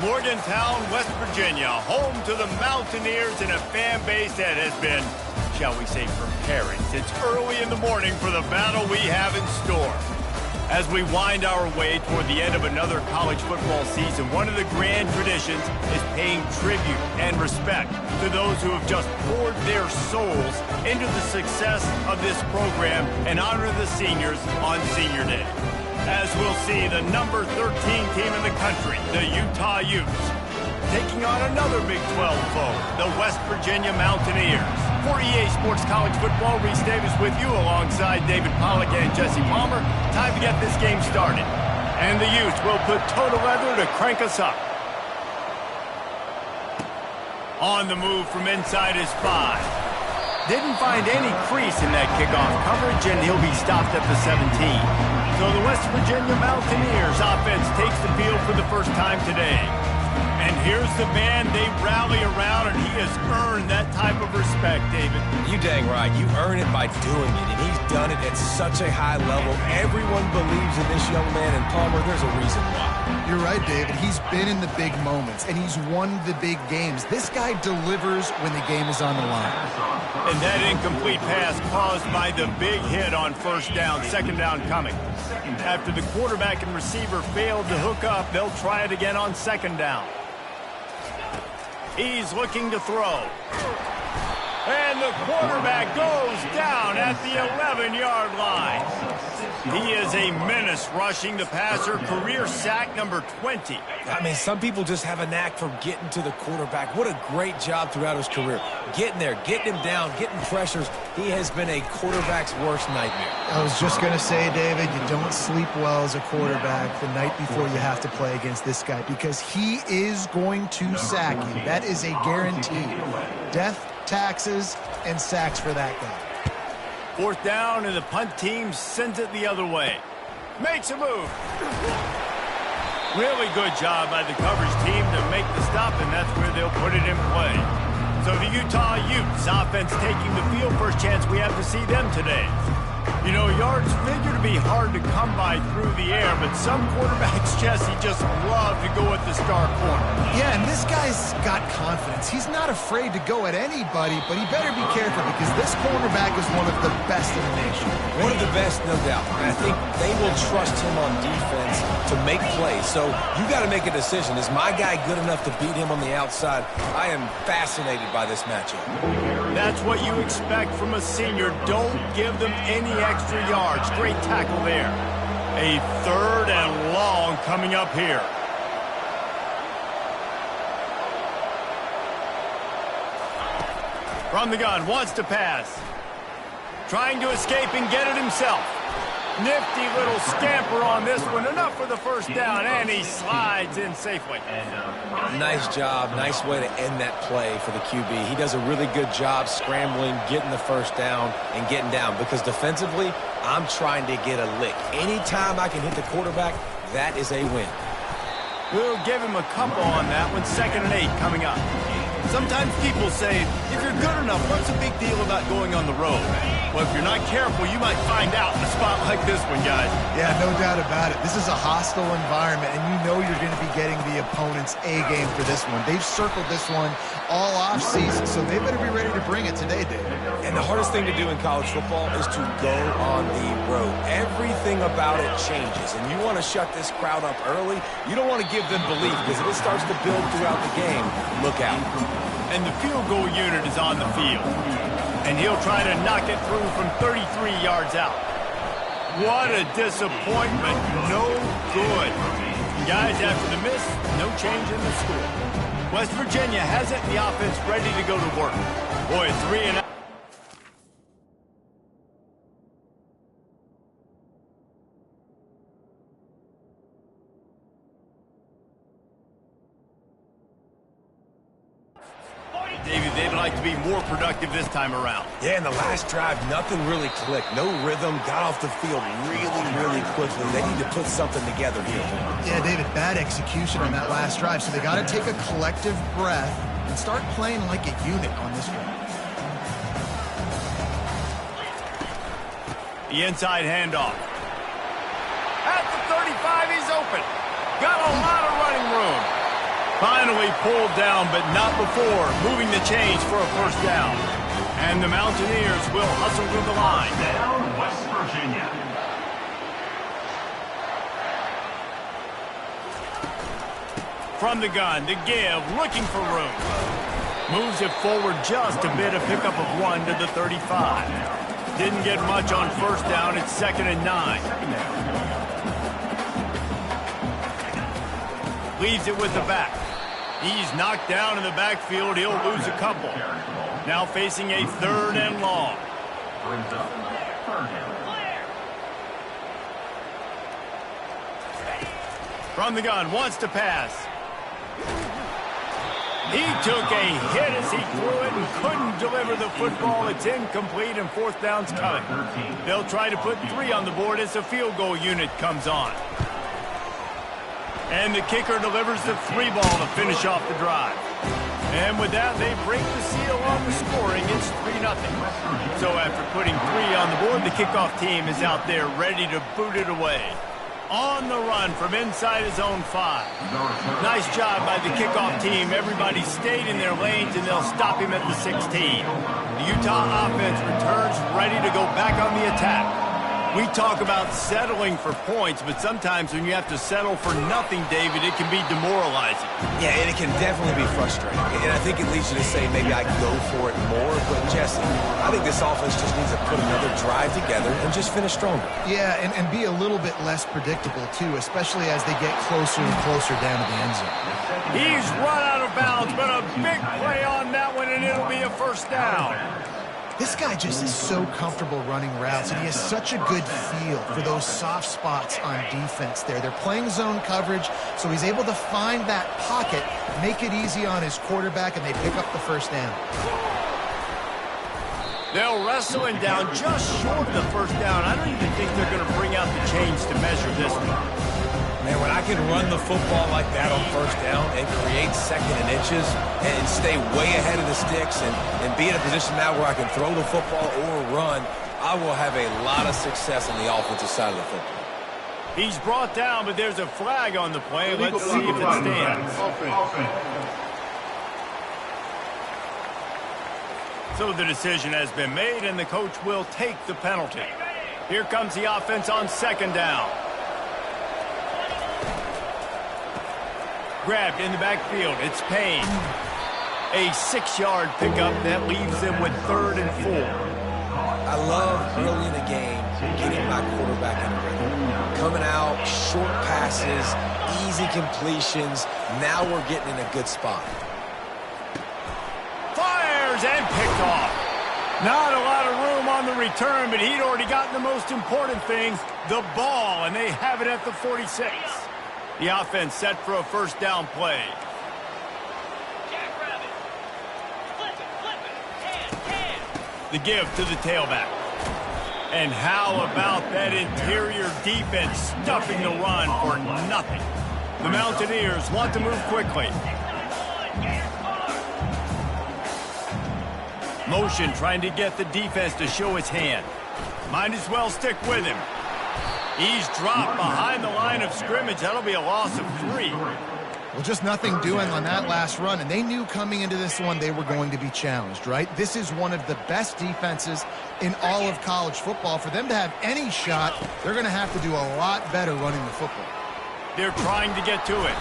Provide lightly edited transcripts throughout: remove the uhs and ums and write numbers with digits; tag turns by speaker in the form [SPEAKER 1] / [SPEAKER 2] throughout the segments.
[SPEAKER 1] Morgantown, West Virginia, home to the Mountaineers and a fan base that has been, shall we say, preparing since early in the morning for the battle we have in store. As we wind our way toward the end of another college football season, one of the grand traditions is paying tribute and respect to those who have just poured their souls into the success of this program and honor the seniors on Senior Day. As we'll see, the number 13 team in the country, the Utah Utes, taking on another Big 12 foe, the West Virginia Mountaineers. For EA Sports College Football, Reese Davis with you alongside David Pollack and Jesse Palmer. Time to get this game started. And the Utes will put toe to leather to crank us up. On the move from inside his 5. Didn't find any crease in that kickoff coverage, and he'll be stopped at the 17. So the West Virginia Mountaineers offense takes the field for the first time today. And here's the man they rally around, and he has earned that type of respect, David.
[SPEAKER 2] You dang right. You earn it by doing it, and he's done it at such a high level. Everyone believes in this young man, and Palmer, there's a reason why.
[SPEAKER 3] You're right, David. He's been in the big moments, and he's won the big games. This guy delivers when the game is on the line.
[SPEAKER 1] And that incomplete pass caused by the big hit on first down, second down coming. After the quarterback and receiver failed to hook up, they'll try it again on second down. He's looking to throw. And the quarterback goes down at the 11-yard line. He is a menace rushing the passer, career sack number 20.
[SPEAKER 2] I mean, some people just have a knack for getting to the quarterback. What a great job throughout his career. Getting there, getting him down, getting pressures. He has been a quarterback's worst nightmare.
[SPEAKER 3] I was just going to say, David, you don't sleep well as a quarterback the night before you have to play against this guy because he is going to sack you. That is a guarantee. Death, taxes, and sacks for that guy.
[SPEAKER 1] Fourth down, and the punt team sends it the other way. Makes a move. Really good job by the coverage team to make the stop, and that's where they'll put it in play. So the Utah Utes offense taking the field. First chance we have to see them today. You know, yards figure to be hard to come by through the air, but some quarterbacks, Jesse, just love to go at the star corner.
[SPEAKER 3] Yeah, and this guy's got confidence. He's not afraid to go at anybody, but he better be careful because this cornerback is one of the best in the nation.
[SPEAKER 2] One of the best, no doubt. And I think they will trust him on defense to make plays. So you got to make a decision. Is my guy good enough to beat him on the outside? I am fascinated by this matchup.
[SPEAKER 1] That's what you expect from a senior. Don't give them any extra yards. Great tackle there. A third and long coming up here. From the gun, wants to pass. Trying to escape and get it himself. Nifty little scamper on this one. Enough for the first down, and he slides in safely.
[SPEAKER 2] Nice job. Nice way to end that play for the QB. He does a really good job scrambling, getting the first down, and getting down. Because defensively, I'm trying to get a lick. Anytime I can hit the quarterback, that is a win.
[SPEAKER 1] We'll give him a couple on that one. 2nd and 8 coming up. Sometimes people say, if you're good enough, what's the big deal about going on the road? Well, if you're not careful, you might find out in a spot like this one, guys.
[SPEAKER 3] Yeah, no doubt about it. This is a hostile environment, and you know you're going to be getting the opponent's A game for this one. They've circled this one all offseason, so they better be ready to bring it today, David.
[SPEAKER 2] And the hardest thing to do in college football is to go on the road. Everything about it changes, and you want to shut this crowd up early. You don't want to give them belief, because if it starts to build throughout the game, look out.
[SPEAKER 1] And the field goal unit is on the field. And he'll try to knock it through from 33 yards out. What a disappointment. No good. And guys, after the miss, no change in the score. West Virginia has it, and the offense ready to go to work. Boy, 3 and out. David, they'd like to be more productive this time around.
[SPEAKER 2] Yeah, in the last drive, nothing really clicked. No rhythm, got off the field really quickly. They need to put something together here.
[SPEAKER 3] Yeah, David, bad execution on that last drive, so they got to take a collective breath and start playing like a unit on this one.
[SPEAKER 1] The inside handoff. At the 35, he's open. Got a lot of running room. Finally pulled down, but not before moving the chains for a first down. And the Mountaineers will hustle to the line.
[SPEAKER 4] Down, West Virginia.
[SPEAKER 1] From the gun, the give, looking for room. Moves it forward just a bit, a pickup of 1 to the 35. Didn't get much on first down. It's 2nd and 9. Leaves it with the back. He's knocked down in the backfield. He'll lose a couple. Now facing a 3rd and long. From the gun, wants to pass. He took a hit as he threw it and couldn't deliver the football. It's incomplete and 4th down's coming. They'll try to put 3 on the board as the field goal unit comes on. And the kicker delivers the 3 ball to finish off the drive. And with that, they break the seal on the scoring. It's 3-0. So after putting 3 on the board, the kickoff team is out there ready to boot it away. On the run from inside his own 5. Nice job by the kickoff team. Everybody stayed in their lanes, and they'll stop him at the 16. The Utah offense returns ready to go back on the attack. We talk about settling for points, but sometimes when you have to settle for nothing, David, it can be demoralizing.
[SPEAKER 2] Yeah, and it can definitely be frustrating. And I think it leads you to say maybe I can go for it more. But, Jesse, I think this offense just needs to put another drive together and just finish stronger.
[SPEAKER 3] Yeah, and be a little bit less predictable, too, especially as they get closer and closer down to the end zone.
[SPEAKER 1] He's run out of bounds, but a big play on that one, and it'll be a first down.
[SPEAKER 3] This guy just is so comfortable running routes, and he has such a good feel for those soft spots on defense there. They're playing zone coverage, so he's able to find that pocket, make it easy on his quarterback, and they pick up the first down.
[SPEAKER 1] They'll wrestle him down just short of the first down. I don't even think they're going to bring out the chains to measure this one.
[SPEAKER 2] Man, when I can run the football like that on first down and create 2nd and inches and stay way ahead of the sticks and be in a position now where I can throw the football or run, I will have a lot of success on the offensive side of the football.
[SPEAKER 1] He's brought down, but there's a flag on the play. Let's see if it stands. So the decision has been made, and the coach will take the penalty. Here comes the offense on 2nd down. Grabbed in the backfield. It's Payne. A 6-yard pickup that leaves them with 3rd and 4.
[SPEAKER 2] I love early in the game getting my quarterback in the rhythm. Coming out, short passes, easy completions. Now we're getting in a good spot.
[SPEAKER 1] Fires and picked off. Not a lot of room on the return, but he'd already gotten the most important thing, the ball, and they have it at the 46. The offense set for a first down play. The give to the tailback. And how about that interior defense stuffing the run for nothing? The Mountaineers want to move quickly. Motion trying to get the defense to show his hand. Might as well stick with him. He's dropped behind the line of scrimmage. That'll be a loss of 3.
[SPEAKER 3] Well, just nothing doing on that last run, and they knew coming into this one they were going to be challenged, right? This is one of the best defenses in all of college football. For them to have any shot, they're going to have to do a lot better running the football.
[SPEAKER 1] They're trying to get to it.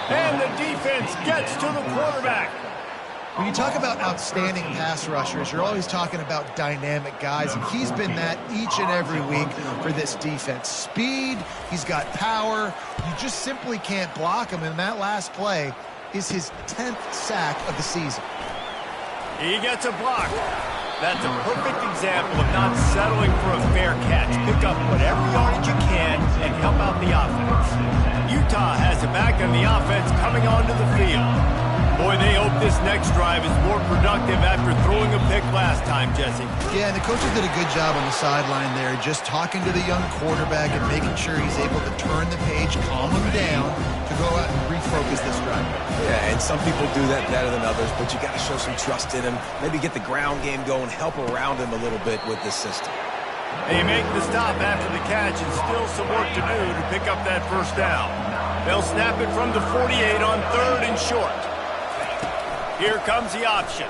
[SPEAKER 1] And the defense gets to the quarterback.
[SPEAKER 3] When you talk about outstanding pass rushers, you're always talking about dynamic guys, and he's been that each and every week for this defense. Speed, he's got power. You just simply can't block him, and that last play is his 10th sack of the season.
[SPEAKER 1] He gets a block. That's a perfect example of not settling for a fair catch. Pick up whatever yardage you can and help out the offense. Utah has it back, and the offense coming onto the field. Boy, they hope this next drive is more productive after throwing a pick last time, Jesse.
[SPEAKER 3] Yeah, and the coaches did a good job on the sideline there, just talking to the young quarterback and making sure he's able to turn the page, calm him down, to go out and refocus this drive.
[SPEAKER 2] Yeah, and some people do that better than others, but you got to show some trust in him, maybe get the ground game going, help around him a little bit with this system.
[SPEAKER 1] They make the stop after the catch, and still some work to do to pick up that first down. They'll snap it from the 48 on 3rd and short. Here comes the option.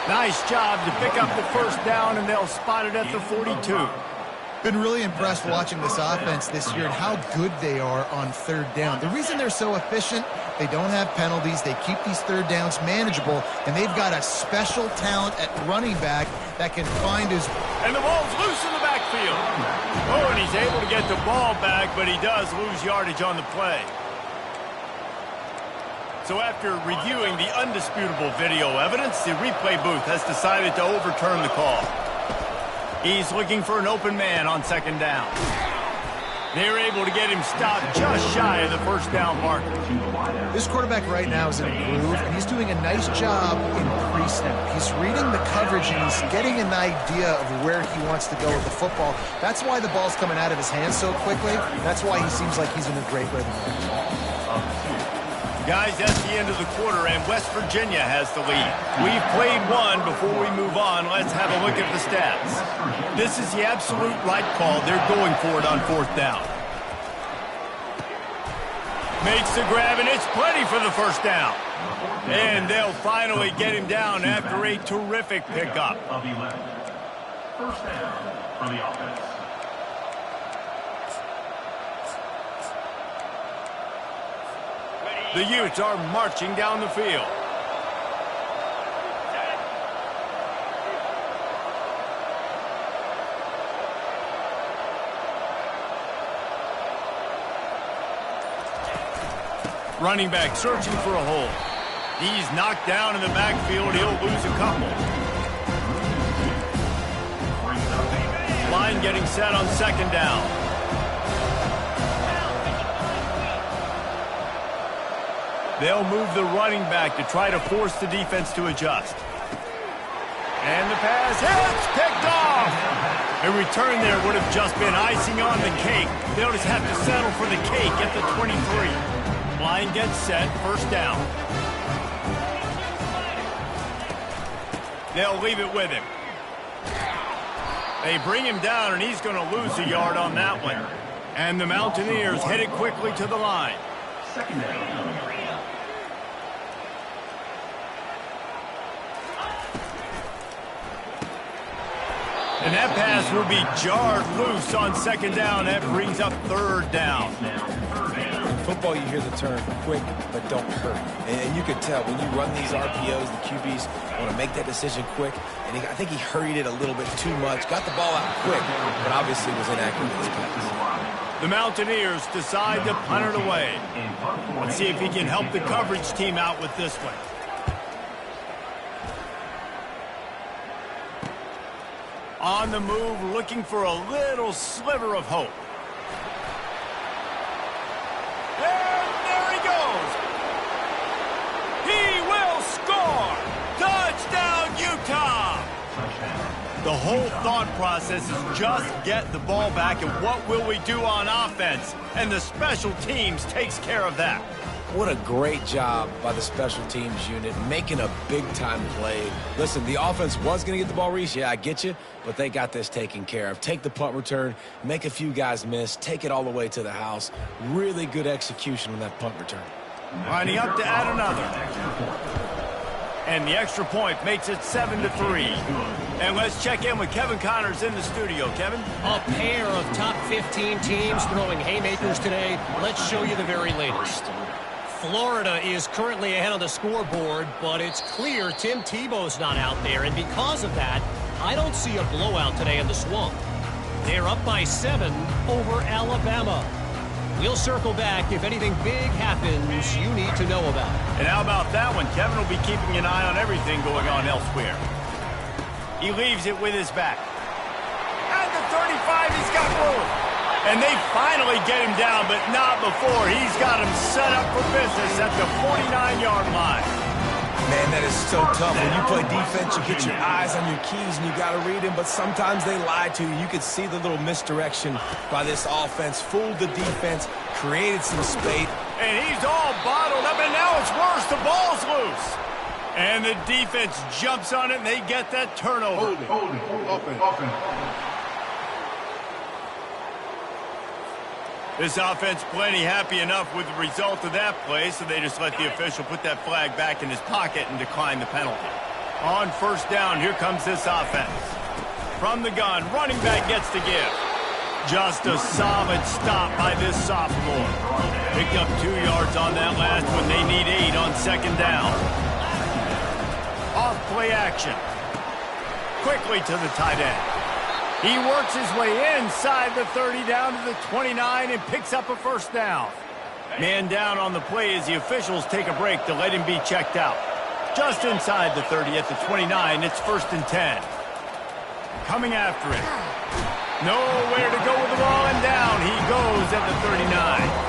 [SPEAKER 1] Nice job to pick up the first down, and they'll spot it at the 42.
[SPEAKER 3] Been really impressed watching this offense this year and how good they are on 3rd down. The reason they're so efficient, they don't have penalties, they keep these 3rd downs manageable, and they've got a special talent at running back that can find his...
[SPEAKER 1] And the ball's loose in the backfield. Oh, and he's able to get the ball back, but he does lose yardage on the play. So after reviewing the undisputable video evidence, the replay booth has decided to overturn the call. He's looking for an open man on 2nd down. They're able to get him stopped just shy of the first down marker.
[SPEAKER 3] This quarterback right now is in a groove, and he's doing a nice job in pre-snap. He's reading the coverage, and he's getting an idea of where he wants to go with the football. That's why the ball's coming out of his hands so quickly. That's why he seems like he's in a great rhythm.
[SPEAKER 1] Guys, that's the end of the quarter, and West Virginia has the lead. We've played one. Before we move on, let's have a look at the stats. This is the absolute right call. They're going for it on 4th down. Makes the grab, and it's plenty for the first down. And they'll finally get him down after a terrific pickup.
[SPEAKER 4] First down for the offense.
[SPEAKER 1] The Utes are marching down the field. Running back searching for a hole. He's knocked down in the backfield. He'll lose a couple. Line getting set on 2nd down. They'll move the running back to try to force the defense to adjust. And the pass hits, picked off. A return there would have just been icing on the cake. They'll just have to settle for the cake at the 23. Line gets set, first down. They'll leave it with him. They bring him down, and he's going to lose a yard on that one. And the Mountaineers headed quickly to the line.
[SPEAKER 4] Second down.
[SPEAKER 1] And that pass will be jarred loose on 2nd down. That brings up 3rd down.
[SPEAKER 2] In football, you hear the term quick, but don't hurt. And you can tell when you run these RPOs, the QBs want to make that decision quick. And I think he hurried it a little bit too much. Got the ball out quick, but obviously was inaccurate with his pass.
[SPEAKER 1] The Mountaineers decide to punt it away. Let's see if he can help the coverage team out with this one. On the move, looking for a little sliver of hope. And there he goes. He will score. Touchdown, Utah. The whole thought process is just get the ball back and what will we do on offense? And the special teams takes care of that.
[SPEAKER 2] What a great job by the special teams unit, making a big-time play. Listen, the offense was going to get the ball, Reese. Yeah, I get you, but they got this taken care of. Take the punt return, make a few guys miss, take it all the way to the house. Really good execution on that punt return.
[SPEAKER 1] Lining up to add another. And the extra point makes it 7-3. And let's check in with Kevin Connors in the studio. Kevin?
[SPEAKER 5] A pair of top 15 teams throwing haymakers today. Let's show you the very latest. Florida is currently ahead on the scoreboard, but it's clear Tim Tebow's not out there, and because of that, I don't see a blowout today in the Swamp. They're up by 7 over Alabama. We'll circle back if anything big happens you need to know about.
[SPEAKER 1] And how about that one? Kevin will be keeping an eye on everything going on elsewhere. He leaves it with his back. At the 35, he's got room. And they finally get him down, but not before. He's got him set up for business at the 49-yard line.
[SPEAKER 2] Man, that is so tough. When you play defense, you get your eyes on your keys, and you got to read them, but sometimes they lie to you. You could see the little misdirection by this offense. Fooled the defense, created some space.
[SPEAKER 1] And he's all bottled up, and now it's worse. The ball's loose. And the defense jumps on it, and they get that turnover.
[SPEAKER 4] Hold it.
[SPEAKER 1] This offense plenty happy enough with the result of that play, so they just let the official put that flag back in his pocket and decline the penalty. On first down, here comes this offense. From the gun, running back gets to give. Just a solid stop by this sophomore. Picked up 2 yards on that last one. They need 8 on second down. Off play action. Quickly to the tight end. He works his way inside the 30 down to the 29 and picks up a first down. Man down on the play as the officials take a break to let him be checked out. Just inside the 30 at the 29, it's 1st and 10. Coming after it. Nowhere to go with the ball, and down he goes at the 39.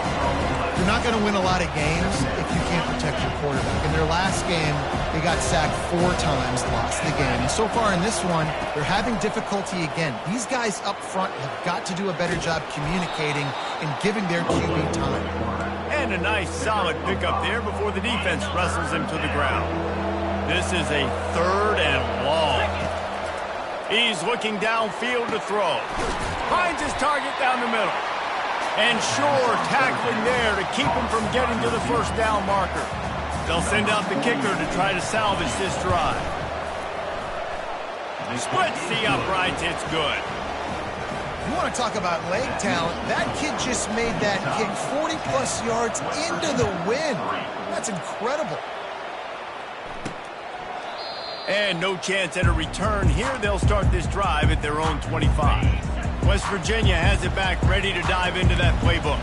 [SPEAKER 3] You're not going to win a lot of games if you can't protect your quarterback. In their last game, they got sacked 4 times, lost the game. And so far in this one, they're having difficulty again. These guys up front have got to do a better job communicating and giving their QB time.
[SPEAKER 1] And a nice solid pickup there before the defense wrestles him to the ground. This is a 3rd and long. He's looking downfield to throw. Finds his target down the middle. And sure, tackling there to keep him from getting to the first down marker. They'll send out the kicker to try to salvage this drive. Splits the uprights, it's good.
[SPEAKER 3] You want to talk about leg talent, that kid just made that kick 40-plus yards into the wind. That's incredible.
[SPEAKER 1] And no chance at a return here. They'll start this drive at their own 25. West Virginia has it back, ready to dive into that playbook.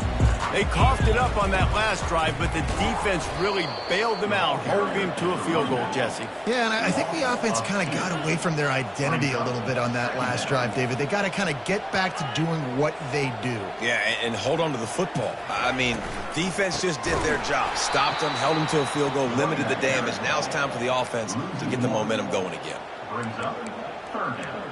[SPEAKER 1] They coughed it up on that last drive, but the defense really bailed them out, holding him to a field goal, Jesse.
[SPEAKER 3] Yeah, and I think the offense kind of got away from their identity a little bit on that last drive, David. They got to kind of get back to doing what they do.
[SPEAKER 2] Yeah, and hold on to the football. I mean, defense just did their job. Stopped them, held them to a field goal, limited the damage. Now it's time for the offense to get the momentum going again.
[SPEAKER 4] Brings up 3rd down.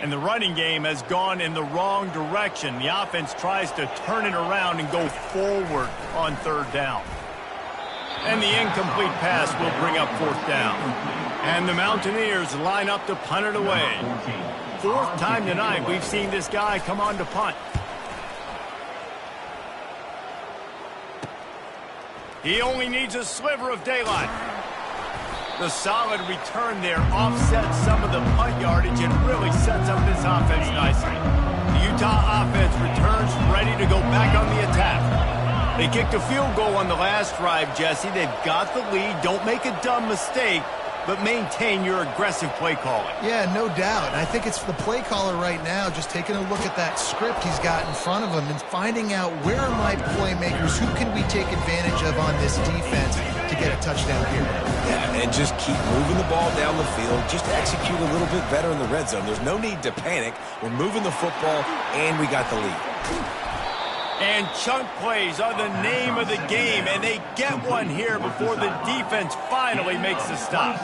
[SPEAKER 1] And the running game has gone in the wrong direction. The offense tries to turn it around and go forward on 3rd down. And the incomplete pass will bring up 4th down. And the Mountaineers line up to punt it away. 4th time tonight we've seen this guy come on to punt. He only needs a sliver of daylight. The solid return there offsets some of the punt yardage and really sets up this offense nicely. The Utah offense returns ready to go back on the attack. They kicked a field goal on the last drive, Jesse. They've got the lead. Don't make a dumb mistake, but maintain your aggressive play calling.
[SPEAKER 3] Yeah, no doubt. And I think it's the play caller right now just taking a look at that script he's got in front of him and finding out where are my playmakers, who can we take advantage of on this defense to get a touchdown here.
[SPEAKER 2] Yeah, and just keep moving the ball down the field. Just execute a little bit better in the red zone. There's no need to panic. We're moving the football, and we got the lead.
[SPEAKER 1] And chunk plays are the name of the game, and they get one here before the defense finally makes the stop.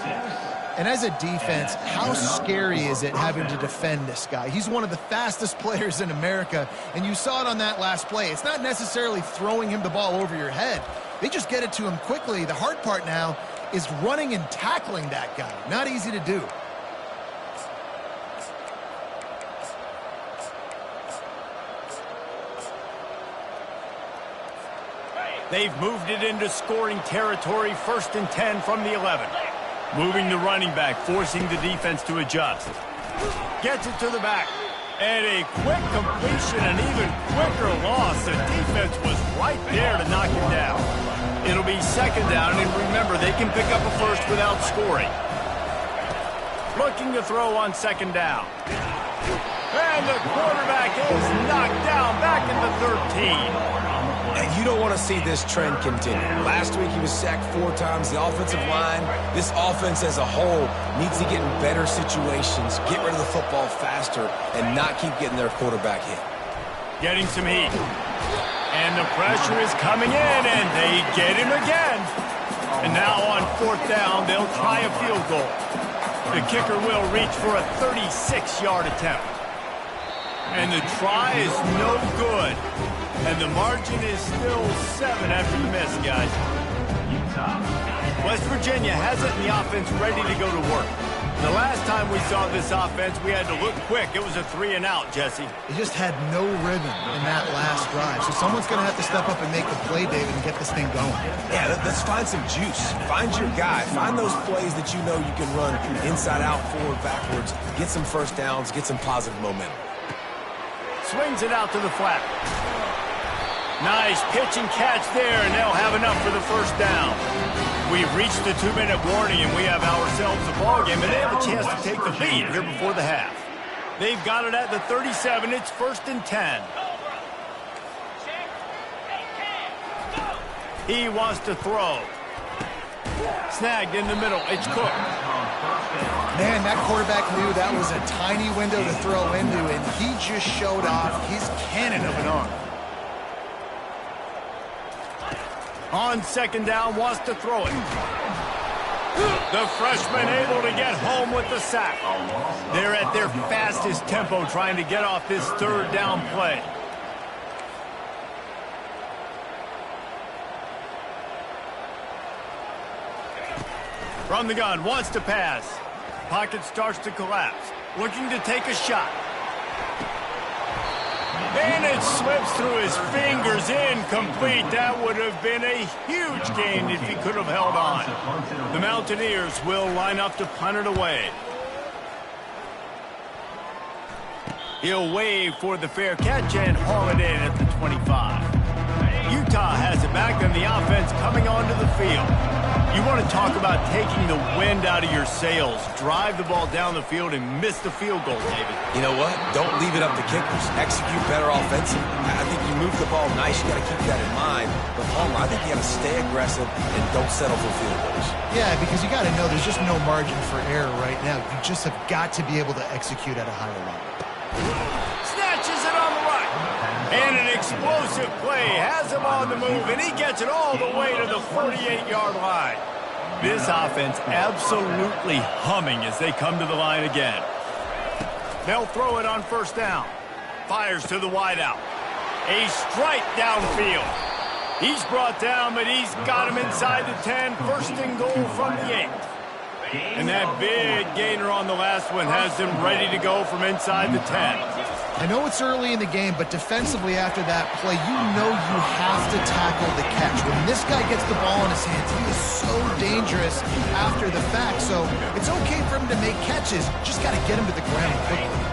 [SPEAKER 3] And as a defense, how scary is it having to defend this guy? He's one of the fastest players in America, and you saw it on that last play. It's not necessarily throwing him the ball over your head. They just get it to him quickly. The hard part now is running and tackling that guy. Not easy to do.
[SPEAKER 1] They've moved it into scoring territory, 1st and 10 from the 11. Moving the running back, forcing the defense to adjust. Gets it to the back. And a quick completion, an even quicker loss. The defense was right there to knock him down. It'll be 2nd down, and remember, they can pick up a first without scoring. Looking to throw on 2nd down. And the quarterback is knocked down back at the 13.
[SPEAKER 2] And you don't want to see this trend continue. Last week he was sacked 4 times. The offensive line, this offense as a whole, needs to get in better situations, get rid of the football faster, and not keep getting their quarterback hit.
[SPEAKER 1] Getting some heat. And the pressure is coming in, and they get him again. And now on 4th down, they'll try a field goal. The kicker will reach for a 36-yard attempt. And the try is no good. And the margin is still 7 after the miss, guys. West Virginia has it, and the offense ready to go to work. The last time we saw this offense, we had to look quick. It was a 3-and-out, Jesse.
[SPEAKER 3] They just had no rhythm in that last drive. So someone's going to have to step up and make a play, David, and get this thing going.
[SPEAKER 2] Yeah, let's find some juice. Find your guy. Find those plays that you know you can run inside out, forward, backwards. Get some first downs. Get some positive momentum.
[SPEAKER 1] Swings it out to the flat. Nice pitch and catch there, and they'll have enough for the first down. We've reached the 2-minute warning, and we have ourselves a ball game, and they have a chance to take the lead here before the half. They've got it at the 37. It's 1st and 10. He wants to throw. Snagged in the middle. It's Cook.
[SPEAKER 3] Man, that quarterback knew that was a tiny window to throw into, and he just showed off his cannon of an arm. On 2nd down, wants to throw it. The freshman able to get home with the sack. They're at their fastest tempo trying to get off this 3rd down play. From the gun, wants to pass. Pocket starts to collapse. Looking to take a shot. And it slips through his fingers, incomplete. That would have been a huge gain if he could have held on. The Mountaineers will line up to punt it away. He'll wave for the fair catch and haul it in at the 25. Utah has it back, and the offense coming onto the field. You want to talk about taking the wind out of your sails. Drive the ball down the field and miss the field goal, David.
[SPEAKER 2] You know what? Don't leave it up to kickers. Execute better offensively. I think you move the ball nice. You got to keep that in mind. But Palmer, I think you got to stay aggressive and don't settle for field goals.
[SPEAKER 3] Yeah, because you got to know there's just no margin for error right now. You just have got to be able to execute at a higher level.
[SPEAKER 1] Snatches it on the right. And an explosive play has him on the move, and he gets it all the way to the 48-yard line. This offense absolutely humming as they come to the line again. They'll throw it on 1st down. Fires to the wideout. A strike downfield. He's brought down, but he's got him inside the 10. 1st and goal from the 8. And that big gainer on the last one has him ready to go from inside the 10.
[SPEAKER 3] I know it's early in the game, but defensively after that play, you know you have to tackle the catch. When this guy gets the ball in his hands, he is so dangerous after the fact. So it's okay for him to make catches. Just got to get him to the ground quickly.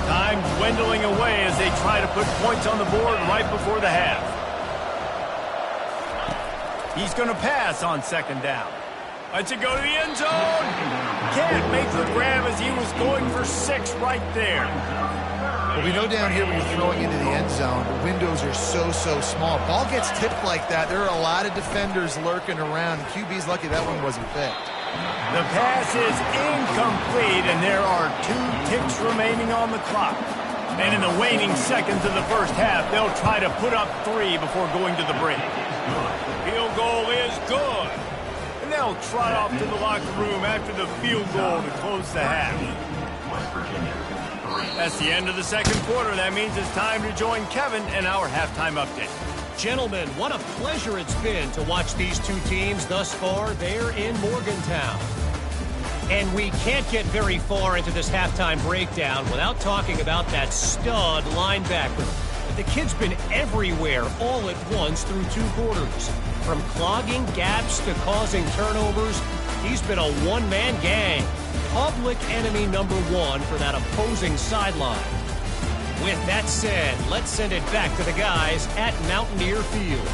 [SPEAKER 1] Time dwindling away as they try to put points on the board right before the half. He's going to pass on 2nd down. Lets it go to the end zone. Can't make the grab as he was going for 6 right there.
[SPEAKER 3] But we know down here when you're throwing into the end zone, the windows are so small. Ball gets tipped like that. There are a lot of defenders lurking around. QB's lucky that one wasn't picked.
[SPEAKER 1] The pass is incomplete, and there are 2 ticks remaining on the clock. And in the waning seconds of the first half, they'll try to put up 3 before going to the break. Field goal is good. And they'll trot off to the locker room after the field goal to close the half. That's the end of the 2nd quarter. That means it's time to join Kevin and our halftime update.
[SPEAKER 5] Gentlemen, what a pleasure it's been to watch these 2 teams thus far there in Morgantown. And we can't get very far into this halftime breakdown without talking about that stud linebacker. The kid's been everywhere all at once through 2 quarters. From clogging gaps to causing turnovers, he's been a one-man gang. Public enemy number 1 for that opposing sideline. With that said, let's send it back to the guys at Mountaineer Field.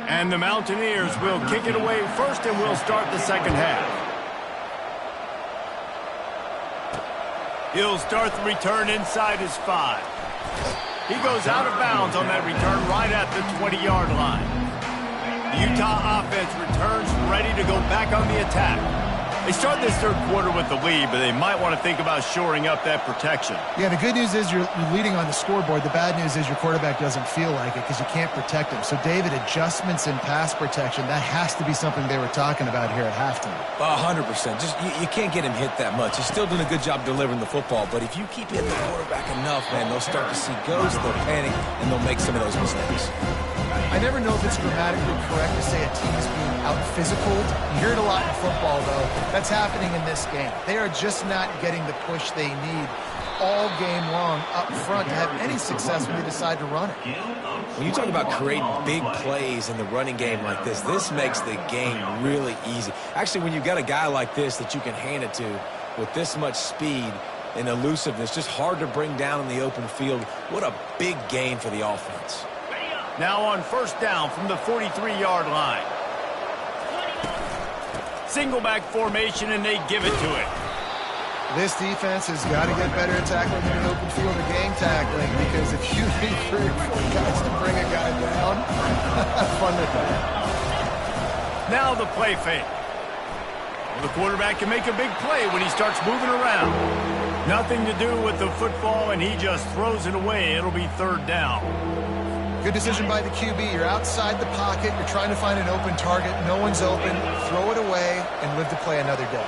[SPEAKER 1] And the Mountaineers will kick it away first, and we'll start the 2nd half. He'll start the return inside his 5. He goes out of bounds on that return right at the 20-yard line. The Utah offense returns ready to go back on the attack. They start this third quarter with the lead, but they might want to think about shoring up that protection.
[SPEAKER 3] Yeah, the good news is you're leading on the scoreboard. The bad news is your quarterback doesn't feel like it because you can't protect him. So, David, adjustments in pass protection, that has to be something they were talking about here at halftime.
[SPEAKER 2] 100%. Just you can't get him hit that much. He's still doing a good job delivering the football, but if you keep hitting the quarterback enough, man, they'll start to see ghosts, they'll panic, and they'll make some of those mistakes.
[SPEAKER 3] I never know if it's grammatically correct to say a team is being out-physicaled. You hear it a lot in football, though. That's happening in this game. They are just not getting the push they need all game long up front to have any success when they decide to run it.
[SPEAKER 2] When you talk about creating big plays in the running game like this makes the game really easy. Actually, when you've got a guy like this that you can hand it to with this much speed and elusiveness, just hard to bring down in the open field, what a big gain for the offense.
[SPEAKER 1] Now on first down from the 43-yard line. Single back formation, and they give it to it.
[SPEAKER 3] This defense has got to get better at tackling in the open field or game tackling, because if you need 3 or 4 guys to bring a guy down, have fun with that.
[SPEAKER 1] Now the play fake. Well, the quarterback can make a big play when he starts moving around. Nothing to do with the football, and he just throws it away. It'll be third down.
[SPEAKER 3] Good decision by the QB. You're outside the pocket. You're trying to find an open target. No one's open. Throw it away and live to play another day.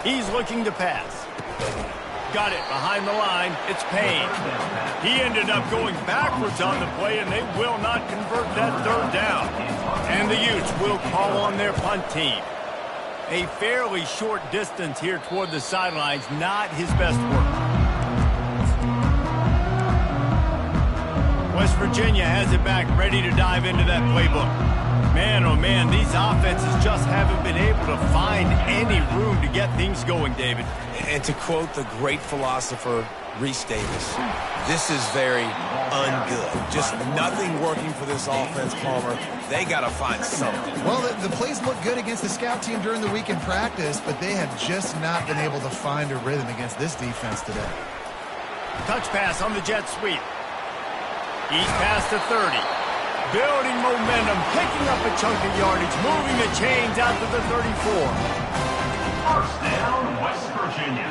[SPEAKER 1] He's looking to pass. Got it behind the line. It's Payne. He ended up going backwards on the play, and they will not convert that third down. And the Utes will call on their punt team. A fairly short distance here toward the sidelines, not his best work. West Virginia has it back, ready to dive into that playbook. Man, oh man, these offenses just haven't been able to find any room to get things going, David.
[SPEAKER 2] And to quote the great philosopher, Rhys Davis, this is very ungood. Just nothing working for this offense, Palmer. They got to find something.
[SPEAKER 3] Well, the plays look good against the scout team during the week in practice, but they have just not been able to find a rhythm against this defense today.
[SPEAKER 1] Touch pass on the jet sweep. He's past the 30. Building momentum, picking up a chunk of yardage, moving the chains out to the 34.
[SPEAKER 4] First down, West Virginia.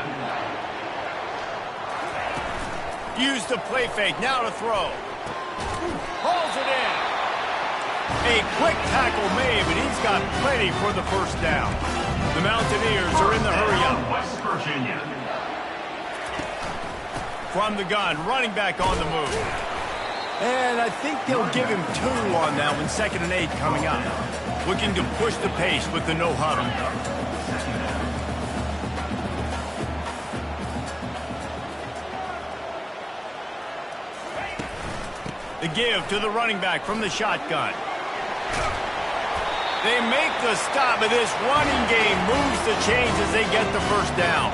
[SPEAKER 1] Use the play fake, now to throw. Hauls it in. A quick tackle made, but he's got plenty for the first down. The Mountaineers are in the hurry-up.
[SPEAKER 4] West Virginia.
[SPEAKER 1] From the gun, running back on the move. And I think they'll give him 2 on that one, 2nd and 8 coming up. Looking to push the pace with the no huddle. The give to the running back from the shotgun. They make the stop, but this running game moves the chains as they get the first down.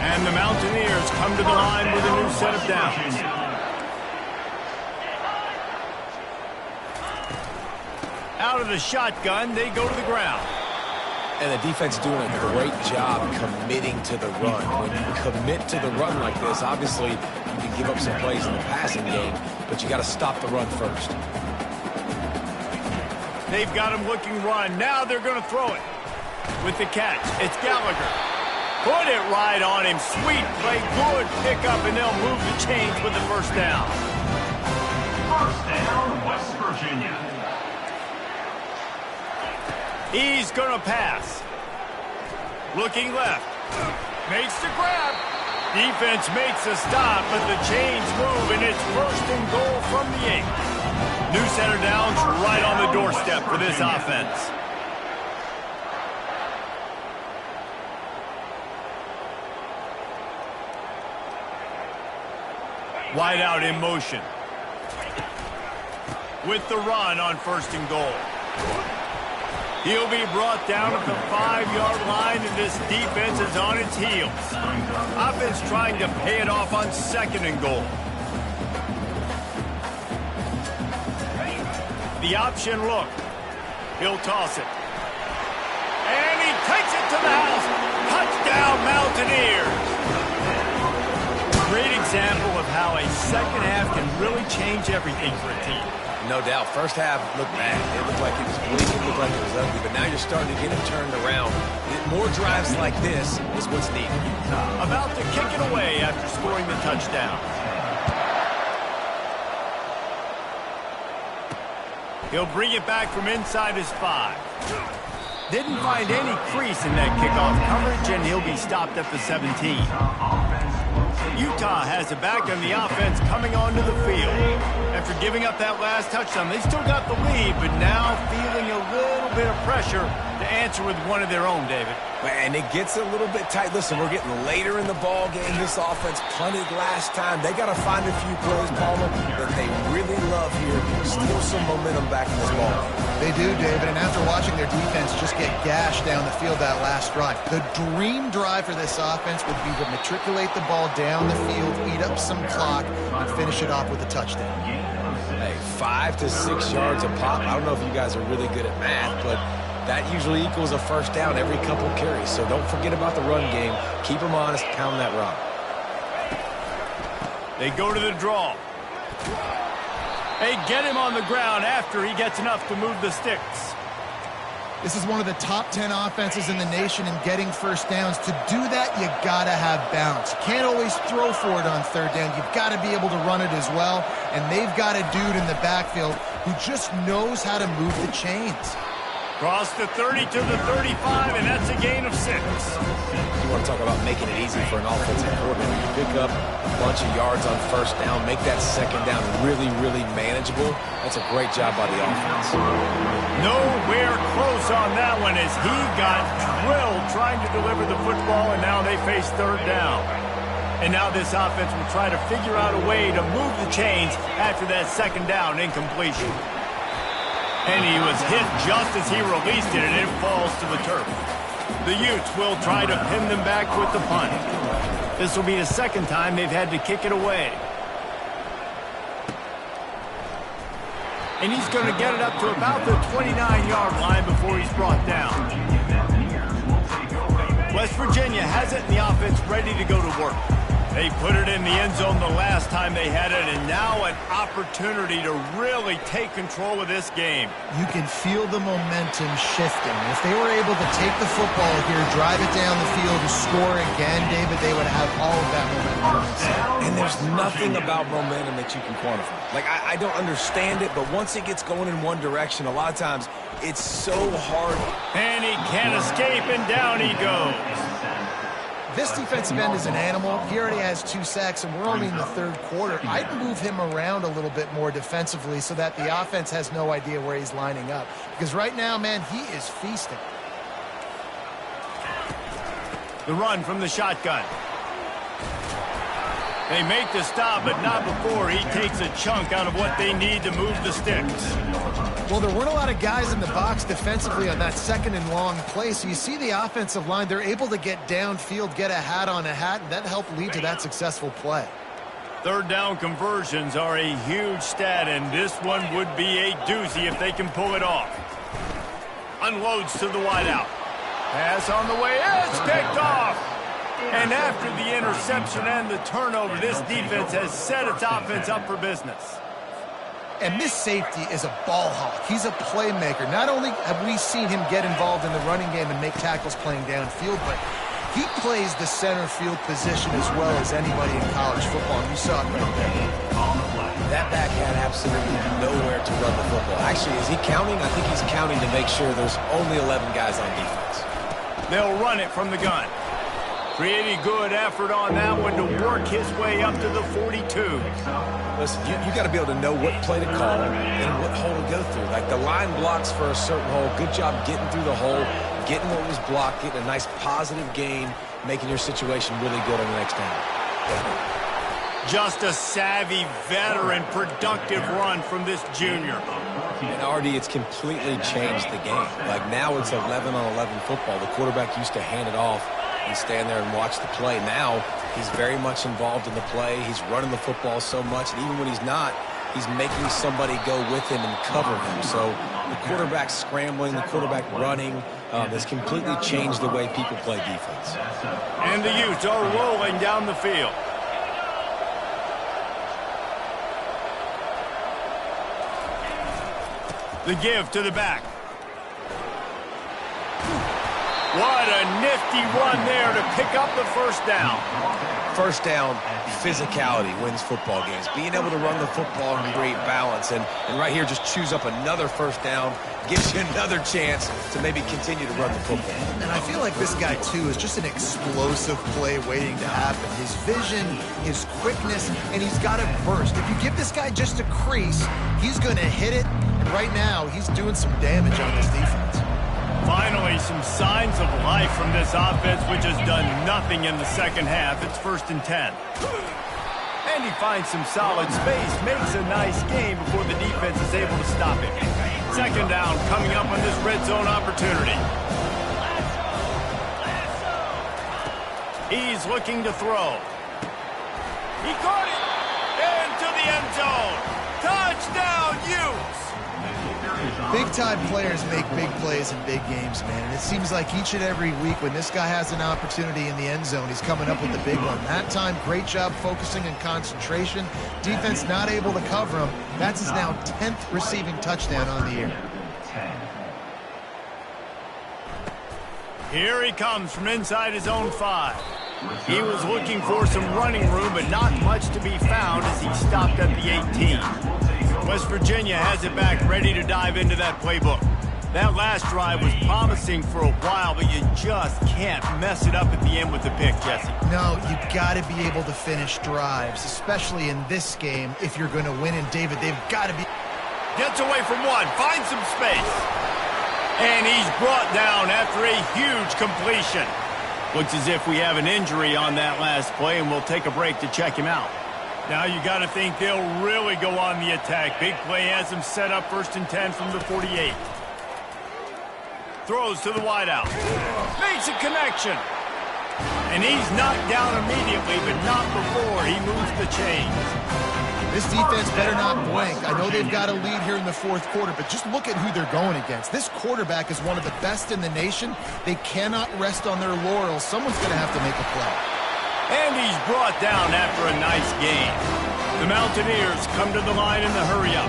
[SPEAKER 1] And the Mountaineers come to the line with a new set of downs. Out of the shotgun, they go to the ground.
[SPEAKER 2] And the defense doing a great job committing to the run. When you commit to the run like this, obviously you can give up some plays in the passing game, but you got to stop the run first.
[SPEAKER 1] They've got him looking run. Now they're going to throw it. With the catch, it's Gallagher. Put it right on him. Sweet play, good pickup, and they'll move the chains with the first down.
[SPEAKER 4] First down, West Virginia.
[SPEAKER 1] He's going to pass. Looking left. Makes the grab. Defense makes a stop, but the chains move, and it's first and goal from the 8. New set of downs right on the doorstep for this offense. Wide out in motion. With the run on first and goal. He'll be brought down at the 5-yard line, and this defense is on its heels. Offense trying to pay it off on 2nd and goal. the option look. He'll toss it. And he takes it to the house. Touchdown, Mountaineers. Great example of how a second half can really change everything for a team.
[SPEAKER 2] No doubt. First half looked bad. It looked like it was bleak. It looked like it was ugly. But now you're starting to get it turned around. More drives like this is what's needed.
[SPEAKER 1] About to kick it away after scoring the touchdown. He'll bring it back from inside his 5. Didn't find any crease in that kickoff coverage, and he'll be stopped at the 17. Utah has it back on the offense coming onto the field. After giving up that last touchdown, they still got the lead, but now feeling a little bit of pressure to answer with one of their own, David.
[SPEAKER 2] And it gets a little bit tight. Listen, we're getting later in the ball game. This offense punted last time. They got to find a few plays, Palmer, that they really love here. Steal some momentum back in this ball game.
[SPEAKER 3] They do, David, and after watching their defense just get gashed down the field that last drive, the dream drive for this offense would be to matriculate the ball down the field, eat up some clock, and finish it off with a touchdown.
[SPEAKER 2] Hey, 5 to 6 yards a pop. I don't know if you guys are really good at math, but that usually equals a first down every couple carries. So don't forget about the run game. Keep them honest, pound that rock.
[SPEAKER 1] They go to the draw. They get him on the ground after he gets enough to move the sticks.
[SPEAKER 3] This is one of the top 10 offenses in the nation in getting first downs. To do that, you got to have balance. You can't always throw for it on third down. You've got to be able to run it as well. And they've got a dude in the backfield who just knows how to move the chains.
[SPEAKER 1] Cross the 30 to the 35, and that's a gain of 6.
[SPEAKER 2] You want to talk about making it easy for an offensive coordinator. You pick up a bunch of yards on first down, make that second down really, really manageable. That's a great job by the offense.
[SPEAKER 1] Nowhere close on that one as he got drilled trying to deliver the football, and now they face third down. And now this offense will try to figure out a way to move the chains after that second down incompletion. And he was hit just as he released it, and it falls to the turf. The Utes will try to pin them back with the punt. This will be the second time they've had to kick it away. And he's going to get it up to about the 29-yard line before he's brought down. West Virginia has it in the offense ready to go to work. They put it in the end zone the last time they had it, and now an opportunity to really take control of this game.
[SPEAKER 3] You can feel the momentum shifting. If they were able to take the football here, drive it down the field, and score again, David, they would have all of that momentum.
[SPEAKER 2] And there's nothing about momentum that you can quantify. Like, I don't understand it, but once it gets going in one direction, a lot of times it's so hard.
[SPEAKER 1] And he can't escape, and down he goes.
[SPEAKER 3] This defensive end is an animal. He already has 2 sacks, and we're only in the third quarter. I'd move him around a little bit more defensively so that the offense has no idea where he's lining up. Because right now, man, he is feasting.
[SPEAKER 1] The run from the shotgun. They make the stop, but not before he takes a chunk out of what they need to move the sticks.
[SPEAKER 3] Well, there weren't a lot of guys in the box defensively on that second and long play, so you see the offensive line, they're able to get downfield, get a hat on a hat, and that helped lead to that successful play.
[SPEAKER 1] Third down conversions are a huge stat, and this one would be a doozy if they can pull it off. Unloads to the wideout. Pass on the way, it's picked off! And after the interception and the turnover, this defense has set its offense up for business.
[SPEAKER 3] And this safety is a ball hawk. He's a playmaker. Not only have we seen him get involved in the running game and make tackles playing downfield, but he plays the center field position as well as anybody in college football. You saw it right there.
[SPEAKER 2] That back had absolutely nowhere to run the football. Actually, is he counting? I think he's counting to make sure there's only 11 guys on defense.
[SPEAKER 1] They'll run it from the gun. Pretty good effort on that one to work his way up to the 42.
[SPEAKER 2] Listen, you got to be able to know what play to call and what hole to go through. Like, the line blocks for a certain hole. Good job getting through the hole, getting what was blocked, getting a nice positive gain, making your situation really good on the next down.
[SPEAKER 1] Just a savvy, veteran, productive run from this junior.
[SPEAKER 2] And RD, it's completely changed the game. Like, now it's 11-on-11 football. The quarterback used to hand it off and stand there and watch the play. Now he's very much involved in the play. He's running the football so much, and even when he's not, he's making somebody go with him and cover him. So the quarterback scrambling, the quarterback running has completely changed the way people play defense.
[SPEAKER 1] And the Utes are rolling down the field. The give to the back. What a nifty run there to pick up the first down.
[SPEAKER 2] First down, physicality wins football games. Being able to run the football and create balance. And right here, just choose up another first down, gives you another chance to maybe continue to run the football.
[SPEAKER 3] And I feel like this guy, too, is just an explosive play waiting to happen. His vision, his quickness, and he's got a burst. If you give this guy just a crease, he's going to hit it. And right now, he's doing some damage on this defense.
[SPEAKER 1] Finally, some signs of life from this offense, which has done nothing in the second half. It's 1st and 10. And he finds some solid space, makes a nice game before the defense is able to stop him. 2nd down coming up on this red zone opportunity. He's looking to throw. He caught it! Into the end zone! Touchdown, Utes!
[SPEAKER 3] Big-time players make big plays in big games, man. And it seems like each and every week when this guy has an opportunity in the end zone, he's coming up with the big one. That time, great job focusing and concentration. Defense not able to cover him. That's his now 10th receiving touchdown on the year.
[SPEAKER 1] Here he comes from inside his own 5. He was looking for some running room, but not much to be found as he stopped at the 18. West Virginia has it back, ready to dive into that playbook. That last drive was promising for a while, but you just can't mess it up at the end with the pick, Jesse.
[SPEAKER 3] No, you got to be able to finish drives, especially in this game if you're going to win. And David, they've got to be...
[SPEAKER 1] Gets away from one, finds some space. And he's brought down after a huge completion. Looks as if we have an injury on that last play, and we'll take a break to check him out. Now you got to think they'll really go on the attack. Big play has them set up 1st and 10 from the 48. Throws to the wideout. Makes a connection. And he's knocked down immediately, but not before he moves the chains.
[SPEAKER 3] This defense better not blank. I know they've got a lead here in the 4th quarter, but just look at who they're going against. This quarterback is one of the best in the nation. They cannot rest on their laurels. Someone's going to have to make a play.
[SPEAKER 1] And he's brought down after a nice game. The Mountaineers come to the line in the hurry-up.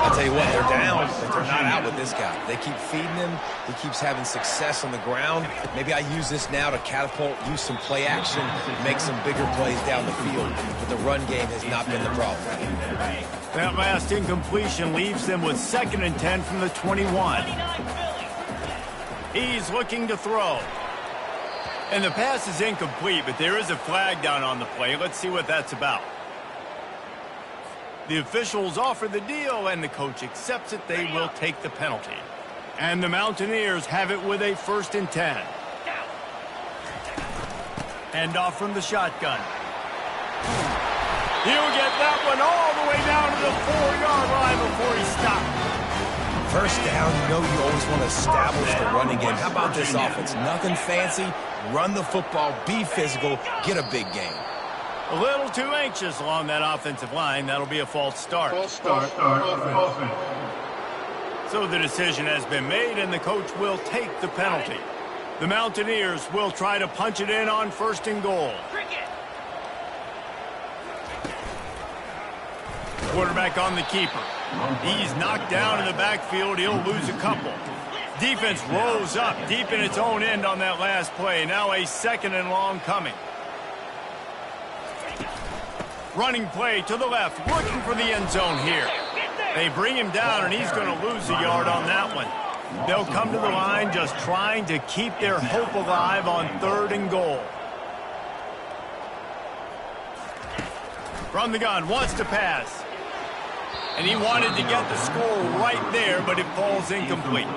[SPEAKER 2] I'll tell you what, they're down, but they're not out with this guy. They keep feeding him. He keeps having success on the ground. Maybe I use this now to catapult, use some play action, make some bigger plays down the field. But the run game has not been the problem.
[SPEAKER 1] That last incompletion leaves them with 2nd and 10 from the 21. He's looking to throw. And the pass is incomplete, but there is a flag down on the play. Let's see what that's about. The officials offer the deal, and the coach accepts it. They will take the penalty. And the Mountaineers have it with a 1st and 10. Hand off from the shotgun. He'll get that one all the way down to the 4-yard line before he stopped.
[SPEAKER 2] First down, you know you always want to establish the running game. How about this offense? Nothing fancy. Run the football, be physical, get a big game.
[SPEAKER 1] A little too anxious along that offensive line. That'll be a false start. So the decision has been made, and the coach will take the penalty. The Mountaineers will try to punch it in on 1st and goal. Quarterback on the keeper. He's knocked down in the backfield. He'll lose a couple. Defense rose up deep in its own end on that last play. Now a 2nd and long coming. Running play to the left, looking for the end zone here. They bring him down, and he's going to lose a yard on that one. They'll come to the line just trying to keep their hope alive on 3rd and goal. From the gun, wants to pass. And he wanted to get the score right there, but it falls incomplete.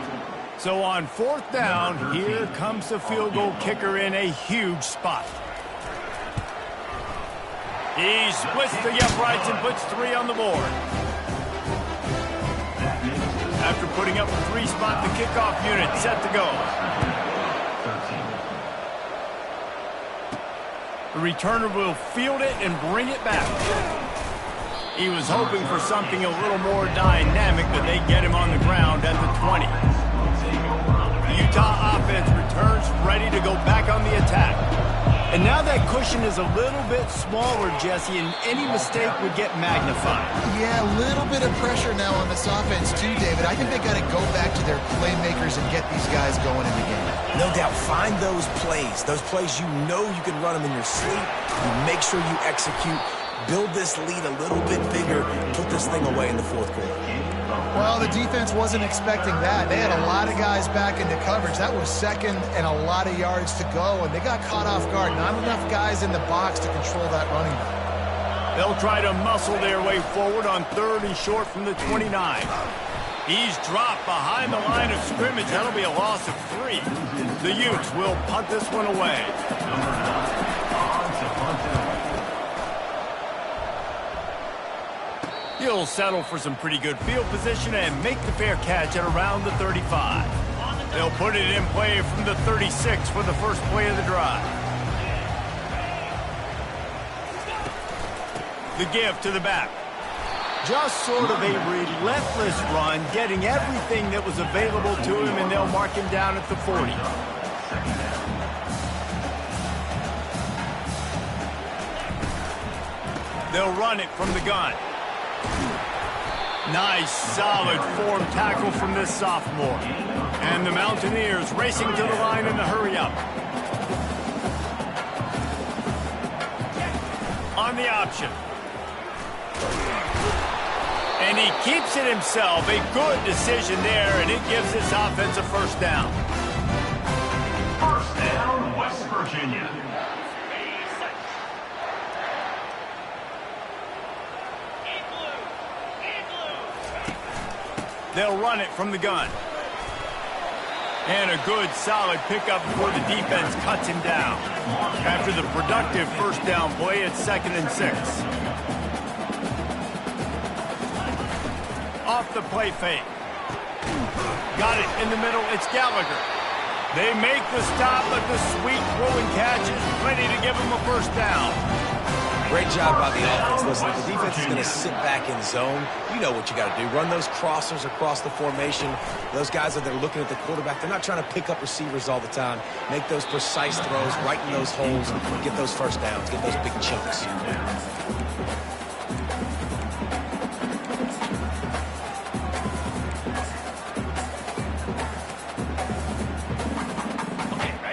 [SPEAKER 1] So on 4th down, here comes the field goal kicker in a huge spot. He splits the uprights and puts 3 on the board. After putting up a 3-spot, the kickoff unit set to go. The returner will field it and bring it back. He was hoping for something a little more dynamic, but they get him on the ground at the 20. The Utah offense returns ready to go back on the attack. And now that cushion is a little bit smaller, Jesse, and any mistake would get magnified.
[SPEAKER 3] Yeah, a little bit of pressure now on this offense too, David. I think they got to go back to their playmakers and get these guys going in the game.
[SPEAKER 2] No doubt, find those plays you know you can run them in your sleep. You make sure you execute. Build this lead a little bit bigger. Put this thing away in the fourth quarter.
[SPEAKER 3] Well, the defense wasn't expecting that. They had a lot of guys back into coverage. That was second and a lot of yards to go, and they got caught off guard. Not enough guys in the box to control that running back.
[SPEAKER 1] They'll try to muscle their way forward on 3rd and short from the 29. He's dropped behind the line of scrimmage. That'll be a loss of 3. The Utes will punt this one away. He'll settle for some pretty good field position and make the fair catch at around the 35. They'll put it in play from the 36 for the first play of the drive. The give to the back. Just sort of a relentless run, getting everything that was available to him, and they'll mark him down at the 40. They'll run it from the gun. Nice, solid form tackle from this sophomore. And the Mountaineers racing to the line in the hurry-up. On the option. And he keeps it himself. A good decision there, and it gives this offense a first down.
[SPEAKER 4] First down, West Virginia.
[SPEAKER 1] They'll run it from the gun. And a good, solid pickup before the defense cuts him down. After the productive first down play, it's 2nd and 6. Off the play fake. Got it in the middle. It's Gallagher. They make the stop, but the sweet throwing catch is plenty to give them a first down.
[SPEAKER 2] Great job by the offense. Listen, the defense is going to sit back in zone. You know what you got to do. Run those crossers across the formation. Those guys that are looking at the quarterback, they're not trying to pick up receivers all the time. Make those precise throws, right in those holes, and get those first downs, get those big chunks.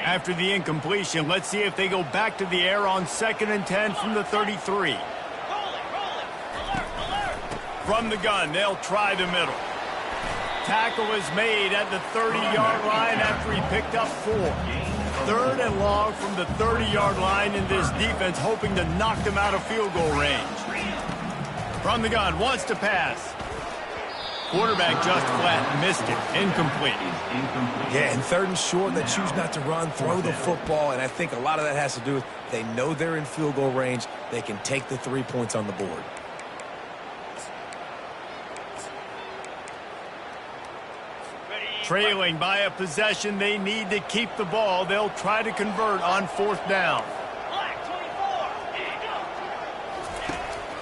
[SPEAKER 1] After the incompletion, let's see if they go back to the air on 2nd and 10 from the 33. From the gun, they'll try the middle. Tackle is made at the 30-yard line after he picked up 4. 3rd and long from the 30-yard line, in this defense hoping to knock them out of field goal range. From the gun, wants to pass. Quarterback just flat missed it. Incomplete.
[SPEAKER 2] Yeah, and 3rd and short, they choose not to run, throw the football, and I think a lot of that has to do with they know they're in field goal range. They can take the 3 points on the board.
[SPEAKER 1] Trailing by a possession, they need to keep the ball. They'll try to convert on 4th down.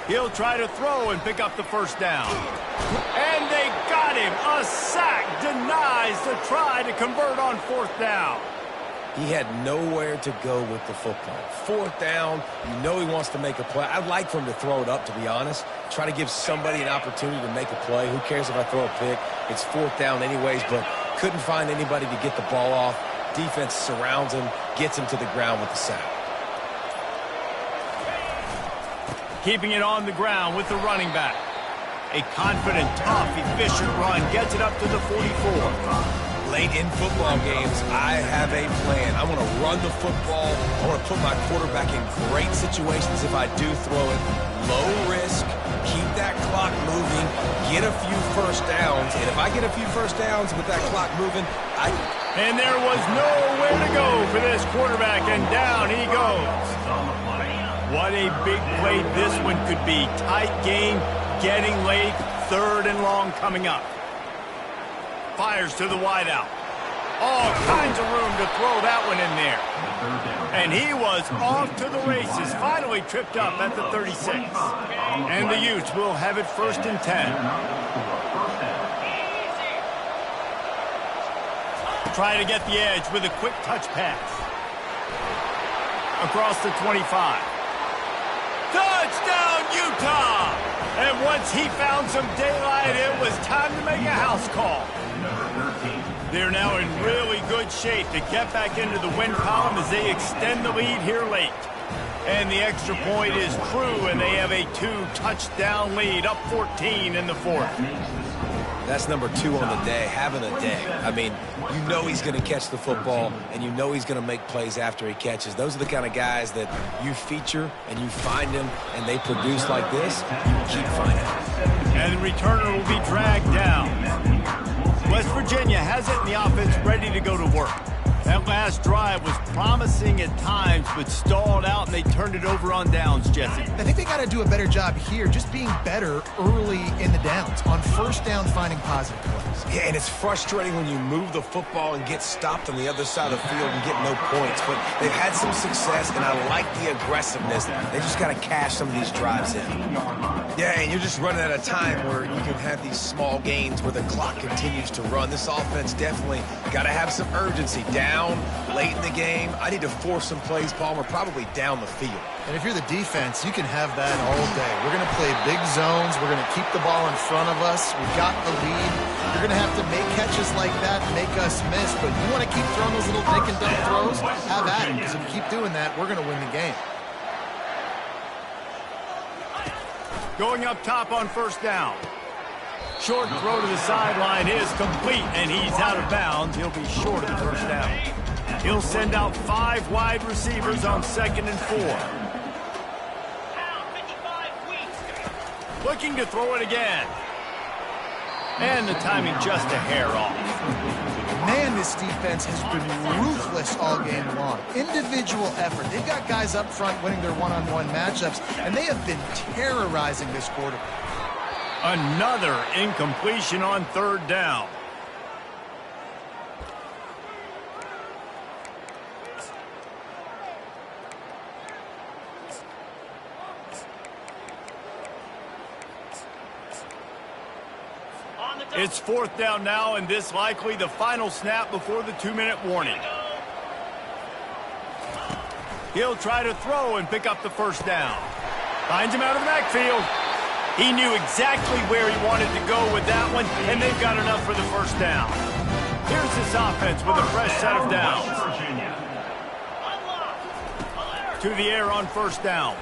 [SPEAKER 1] He'll try to throw and pick up the first down. And they got him. A sack denies the try to convert on 4th down.
[SPEAKER 2] He had nowhere to go with the football. 4th down, you know he wants to make a play. I'd like for him to throw it up, to be honest. Try to give somebody an opportunity to make a play. Who cares if I throw a pick? It's 4th down anyways, but couldn't find anybody to get the ball off. Defense surrounds him, gets him to the ground with the sack.
[SPEAKER 1] Keeping it on the ground with the running back. A confident, tough, efficient run gets it up to the 44.
[SPEAKER 2] Late in football games, I have a plan. I want to run the football. I want to put my quarterback in great situations if I do throw it. Low risk, keep that clock moving, get a few first downs. And if I get a few first downs with that clock moving,
[SPEAKER 1] And there was nowhere to go for this quarterback, and down he goes. What a big play this one could be. Tight game, getting late, 3rd and long coming up. Fires to the wideout. All kinds of room to throw that one in there. And he was off to the races, finally tripped up at the 36. And the Utes will have it 1st and 10. Trying to get the edge with a quick touch pass. Across the 25. Touchdown, Utah! And once he found some daylight, it was time to make a house call. They're now in really good shape to get back into the win column as they extend the lead here late. And the extra point is true, and they have a 2-touchdown lead, up 14 in the 4th.
[SPEAKER 2] That's number 2 on the day, having a day. I mean, you know he's going to catch the football, and you know he's going to make plays after he catches. Those are the kind of guys that you feature, and you find them, and they produce like this, you keep finding them.
[SPEAKER 1] And the returner will be dragged down. West Virginia has it in the offense ready to go to work. That last drive was promising at times, but stalled out, and they turned it over on downs, Jesse.
[SPEAKER 3] I think they got to do a better job here, just being better early in the downs. On 1st down, finding positive plays.
[SPEAKER 2] Yeah, and it's frustrating when you move the football and get stopped on the other side of the field and get no points. But they've had some success, and I like the aggressiveness. They just got to cash some of these drives in. Yeah, and you're just running at a time where you can have these small gains where the clock continues to run. This offense definitely got to have some urgency. Down late in the game, I need to force some plays, Palmer, probably down the field.
[SPEAKER 3] And if you're the defense, you can have that all day. We're going to play big zones. We're going to keep the ball in front of us. We've got the lead. You're going to have to make catches like that and make us miss. But you want to keep throwing those little dink and dunk throws? Have at it, because if you keep doing that, we're going to win the game.
[SPEAKER 1] Going up top on 1st down. Short throw to the sideline is complete, and he's out of bounds. He'll be short of the 1st down. He'll send out 5 wide receivers on 2nd and 4. Looking to throw it again. And the timing just a hair off.
[SPEAKER 3] Man, this defense has been ruthless all game long. Individual effort. They've got guys up front winning their one-on-one matchups, and they have been terrorizing this quarterback.
[SPEAKER 1] Another incompletion on 3rd down. It's 4th down now, and this likely the final snap before the 2-minute warning. He'll try to throw and pick up the 1st down. Finds him out of the backfield. He knew exactly where he wanted to go with that one, and they've got enough for the 1st down. Here's this offense with a fresh set of downs. To the air on 1st down.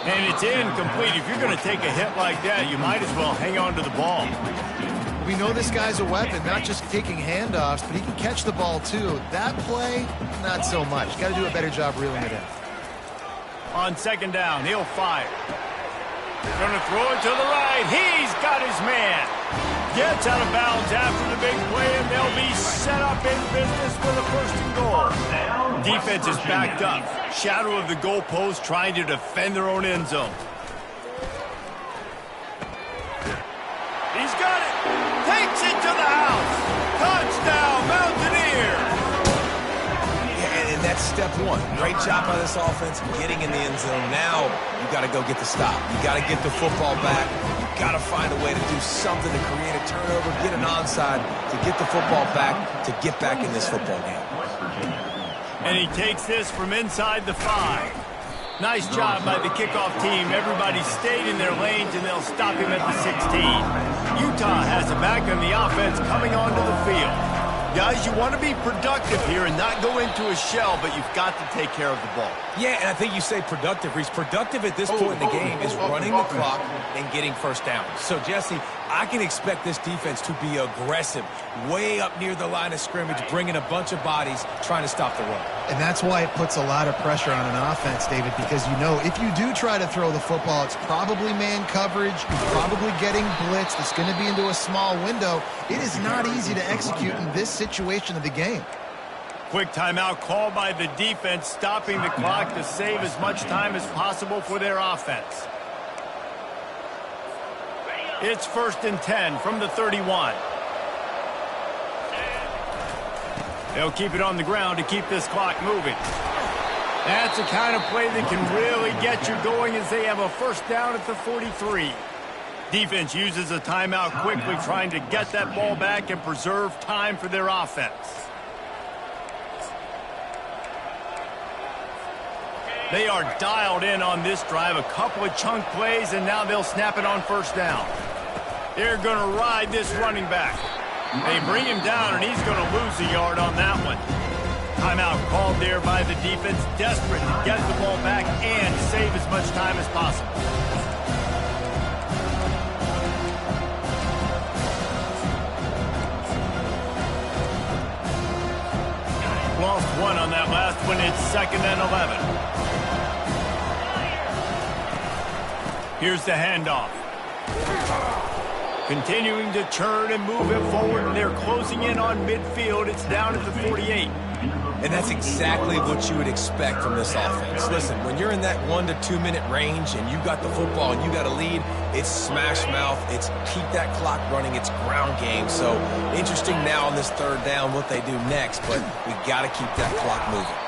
[SPEAKER 1] And it's incomplete. If you're going to take a hit like that, you might as well hang on to the ball.
[SPEAKER 3] We know this guy's a weapon, not just taking handoffs, but he can catch the ball too. That play, not so much. Got to do a better job reeling it in.
[SPEAKER 1] On 2nd down, he'll fire. Going to throw it to the right. He's got his man. Gets out of bounds after the big play, and they'll be set up in business for the 1st and goal. Defense is backed up. Shadow of the goalpost trying to defend their own end zone. He's got it. Takes it to the house. Touchdown, Mountaineers.
[SPEAKER 2] And that's step 1. Great job by this offense getting in the end zone. Now you got to go get the stop. You got to get the football back. You got to find a way to do something to create a turnover, get an onside, to get the football back, to get back in this football game.
[SPEAKER 1] And he takes this from inside the 5. Nice job by the kickoff team. Everybody stayed in their lanes, and they'll stop him at the 16. Utah has it back on the offense coming onto the field. Guys, you want to be productive here and not go into a shell, but you've got to take care of the ball.
[SPEAKER 2] Yeah, and I think you say productive. He's productive at this point in the game is running the clock and getting 1st down. So, Jesse, I can expect this defense to be aggressive, way up near the line of scrimmage, bringing a bunch of bodies, trying to stop the run.
[SPEAKER 3] And that's why it puts a lot of pressure on an offense, David, because you know if you do try to throw the football, it's probably man coverage, you're probably getting blitzed, it's going to be into a small window. It is not easy to execute in this situation of the game.
[SPEAKER 1] Quick timeout called by the defense, stopping the clock to save as much time as possible for their offense. It's 1st and 10 from the 31. They'll keep it on the ground to keep this clock moving. That's the kind of play that can really get you going as they have a first down at the 43. Defense uses a timeout quickly, trying to get that ball back and preserve time for their offense. They are dialed in on this drive, a couple of chunk plays, and now they'll snap it on first down. They're going to ride this running back. They bring him down, and he's going to lose a yard on that one. Timeout called there by the defense, desperate to get the ball back and save as much time as possible. Lost one on that last one. It's 2nd and 11. Here's the handoff. Continuing to turn and move it forward. They're closing in on midfield. It's down at the 48.
[SPEAKER 2] And that's exactly what you would expect from this offense. Listen, when you're in that 1 to 2 minute range and you got the football and you got a lead, it's smash mouth, it's keep that clock running, it's ground game. So interesting now on this 3rd down what they do next, but we got to keep that clock moving.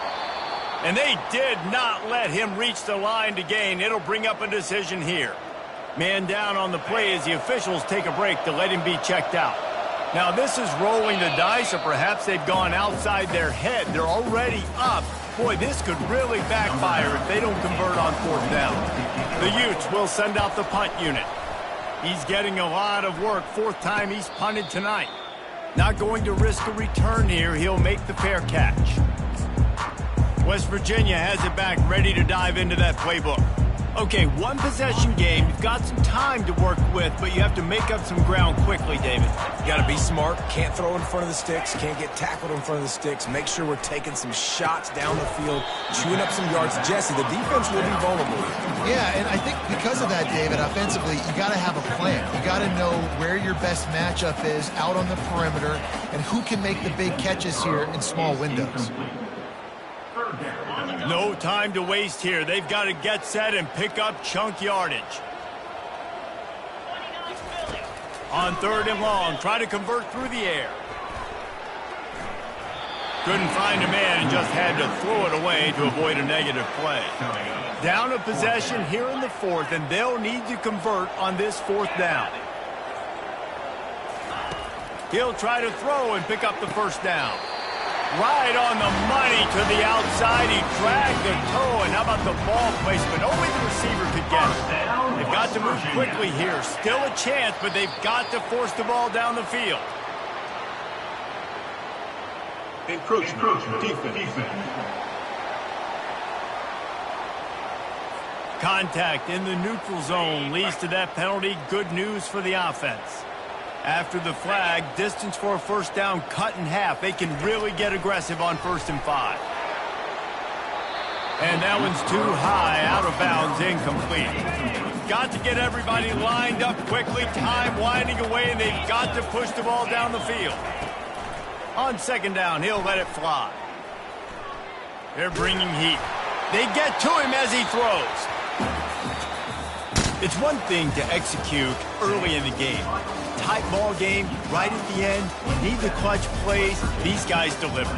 [SPEAKER 1] And they did not let him reach the line to gain. It'll bring up a decision here. Man down on the play as the officials take a break to let him be checked out. Now this is rolling the dice, or perhaps they've gone outside their head. They're already up. Boy, this could really backfire if they don't convert on 4th down. The Utes will send out the punt unit. He's getting a lot of work. 4th time he's punted tonight. Not going to risk a return here. He'll make the fair catch. West Virginia has it back, ready to dive into that playbook. Okay, 1 possession game. You've got some time to work with, but you have to make up some ground quickly, David.
[SPEAKER 2] You got to be smart. Can't throw in front of the sticks. Can't get tackled in front of the sticks. Make sure we're taking some shots down the field, chewing up some yards. Jesse, the defense will be vulnerable.
[SPEAKER 3] Yeah, and I think because of that, David, offensively, you got to have a plan. You got to know where your best matchup is out on the perimeter and who can make the big catches here in small windows.
[SPEAKER 1] No time to waste here. They've got to get set and pick up chunk yardage. On 3rd and long, try to convert through the air. Couldn't find a man and just had to throw it away to avoid a negative play. Down a possession here in the 4th, and they'll need to convert on this 4th down. He'll try to throw and pick up the first down. Right on the money to the outside. He dragged the toe, and how about the ball placement? Only the receiver could get it. They've got to move quickly here. Still a chance, but they've got to force the ball down the field. Encroachment defense. Contact in the neutral zone leads to that penalty. Good news for the offense. After the flag, distance for a first down cut in half. They can really get aggressive on 1st and 5. And that one's too high, out of bounds, incomplete. Got to get everybody lined up quickly. Time winding away, and they've got to push the ball down the field. On 2nd down, he'll let it fly. They're bringing heat. They get to him as he throws. It's one thing to execute early in the game. Tight ball game, right at the end. You need the clutch plays. These guys deliver.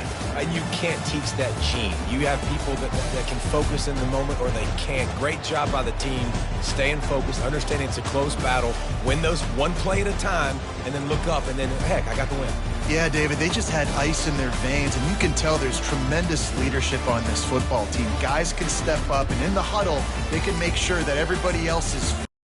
[SPEAKER 2] You can't teach that gene. You have people that can focus in the moment, or they can't. Great job by the team, staying focused, understanding it's a close battle, win those 1 play at a time, and then look up, and then, heck, I got the win.
[SPEAKER 3] Yeah, David, they just had ice in their veins, and you can tell there's tremendous leadership on this football team. Guys can step up, and in the huddle, they can make sure that everybody else is